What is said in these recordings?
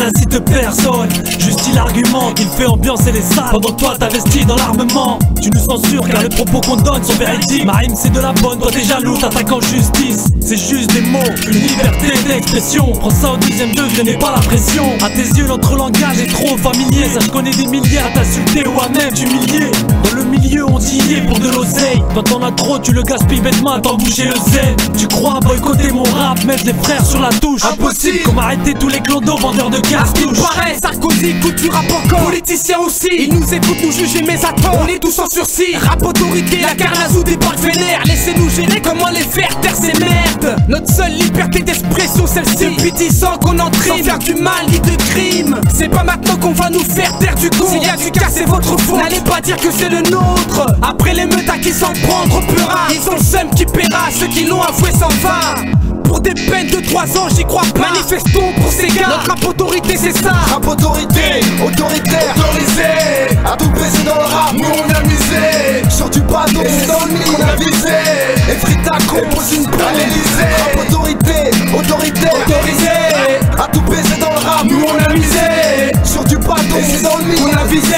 n'incite personne. Juste il argumente, il fait ambiancer les salles pendant que toi t'investis dans l'armement. Tu nous censures car les propos qu'on donne sont véridiques. Ma rime c'est de la bonne, toi t'es jaloux, t'attaques en justice. C'est juste des mots, une liberté d'expression. Prends ça au 10e degré, n'aie pas la pression. À tes yeux notre langage est trop familier. Ça je connais des milliers à t'insulter ou à même t'humilier. Dans le milieu on t'y est pour de l'oseille. Quand t'en as trop tu le gaspilles bêtement à t'emboucher le zen. Tu crois boycotter mon rap, mettre les frères sur la touche. Impossible. Comme arrêter tous les clodos vendeurs de cartouches. Pareil, Sarkozy, écoute du rap encore. Politiciens aussi, ils nous écoutent nous juger mais attends. On est tous en sursis, rap autorité, la carnazou des parcs vénères. Laissez-nous gérer, comment les faire taire ces merdes. Notre seule liberté d'expression celle-ci. Depuis 10 ans qu'on entrine sans faire du mal ni de crime. C'est pas maintenant qu'on va nous faire taire du con. S'il y a du cas c'est votre faute, n'allez pas dire que c'est le nôtre. Après les meutes à qui s'en prendre au pura. Ils ont le seum qui paiera, ceux qui l'ont avoué s'en va. Pour des peines de 3 ans, j'y crois pas. Manifestons pour ces gars. Notre rap autorité, c'est ça. Rap autorité, autoritaire, autorisé. À tout baiser dans le rap, nous on a misé. Sur du bateau, c'est dans le mille qu'on a visé. Et Frita compose une plaie à l'Elysée. Rap autorité, autoritaire, autorisé. À tout baiser dans le rap, nous on a misé. Sur du bateau, c'est dans le mille qu'on a visé.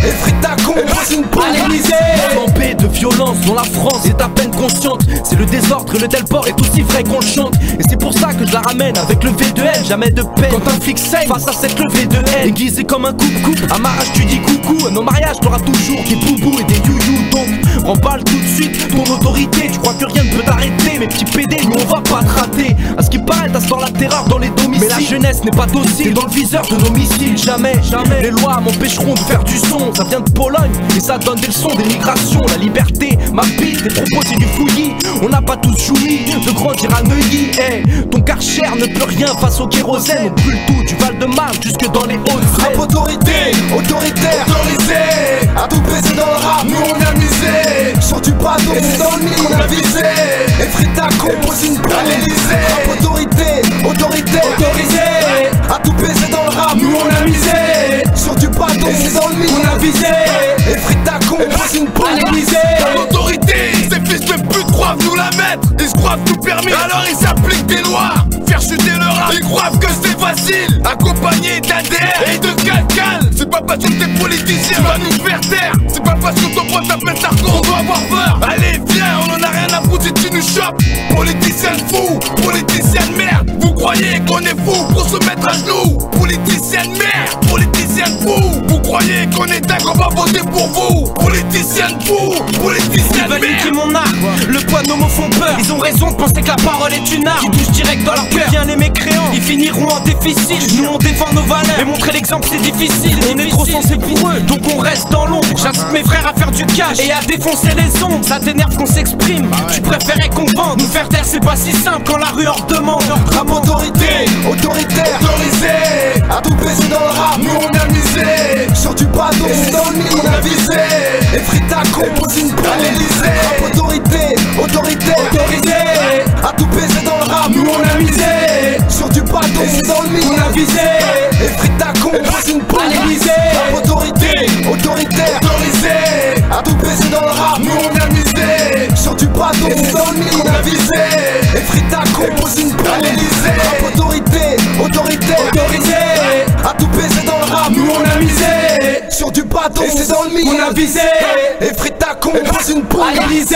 Et Frita compose une plaie à l'Elysée. Flambée de violence dont la France est à peine consciente. C'est le désordre, le Delport est aussi vrai qu'on le chante. Et c'est pour ça que je la ramène avec le V2L, jamais de peine. Quand un flic saigne face à cette levée de haine, aiguisé comme un coupe-coupe, à mariage tu dis coucou. À nos mariages t'auras toujours des boubous et des you-you. Donc remballe tout de suite ton autorité. Tu crois que rien ne peut t'arrêter, mes petits PD, nous on va pas te rater. À ce qui paraît t'instaures la terreur dans les domiciles. Mais la jeunesse n'est pas docile, t'es dans le viseur de nos missiles. Jamais, jamais les lois m'empêcheront de faire du son. Ça vient de Pologne et ça donne des leçons d'émigration. La liberté, ma bite, tes propos c'est du fouillis. On n'a pas tous joui de grandir à Neuilly. Hey, ton Karcher ne peut rien face au kérosène. On brûle tout du Val-de-Marne jusque dans les Hauts-de-Seine. Rap autorité, autoritaire, autorisé. À tout baiser dans le rap, nous on a misé. Sur du bateau, c'est dans le mille qu'on a visé. Et Frita compose une plaie à l'Elysée. Rap autorité, autoritaire, autorisé. À tout baiser dans le rap, nous on a misé. Sur du bateau, c'est dans le mille qu'on a visé. Et Frita compose une plaie à l'Elysée. L'autorité, ces fils de pute croient nous la mettre. Ils se croient tout permis, alors ils s'appliquent des lois. Faire chuter le rap, ils croient que c'est facile. Accompagné d'ADR et de calcal. C'est pas parce que t'es politicien, va nous faire taire. C'est pas parce que ton pote t'appelle Sarko, on doit avoir peur. Allez viens, on en a rien à foutre si tu nous chopes. Politicien de fou, politicien de merde. Vous croyez qu'on est fou pour se mettre à genoux? Politicien de merde, politicien de fou. Vous croyez qu'on est dingue, on va voter pour vous? Politicien de fou, politicien de merde. Niquer mon art, le poids de nos mots font peur. Ils ont raison de penser que la parole est une arme qui touche direct dans leur cœur. Bien les mécréants, ils finiront en déficit. Nous on défend nos valeurs, et montrer l'exemple c'est difficile. On est trop sensé pour eux, donc on reste dans l'ombre. J'incite mes frères à faire du cash et à défoncer les ondes. Ça t'énerve qu'on s'exprime, tu préférais qu'on vende. Nous faire taire c'est pas si simple quand la rue en demande. Rap autorité, autoritaire, autorisé. À tout baiser dans le rap, nous on a misé. Sur du bateau, c'est dans le mille qu'on a visé. Et Frita compose une plaie à l'Elysée. Rap autorité, autoritaire, autorisé. À tout baiser dans le rap, nous on a misé. Sur du bateau, c'est dans le mille qu'on a visé. Et Frita compose une plaie à l'Elysée. Rap autorité, autoritaire, autorisé. À tout baiser dans le rap, nous on a misé. Sur du bateau, c'est dans le mille qu'on a visé. Et Frita compose une plaie à l'Elysée. Rap autorité, autoritaire, autorisé. À tout baiser dans le rap, nous on a misé. Sur du bateau, c'est dans le mille qu'on a visé. Et Frita compose une plaie à l'Elysée.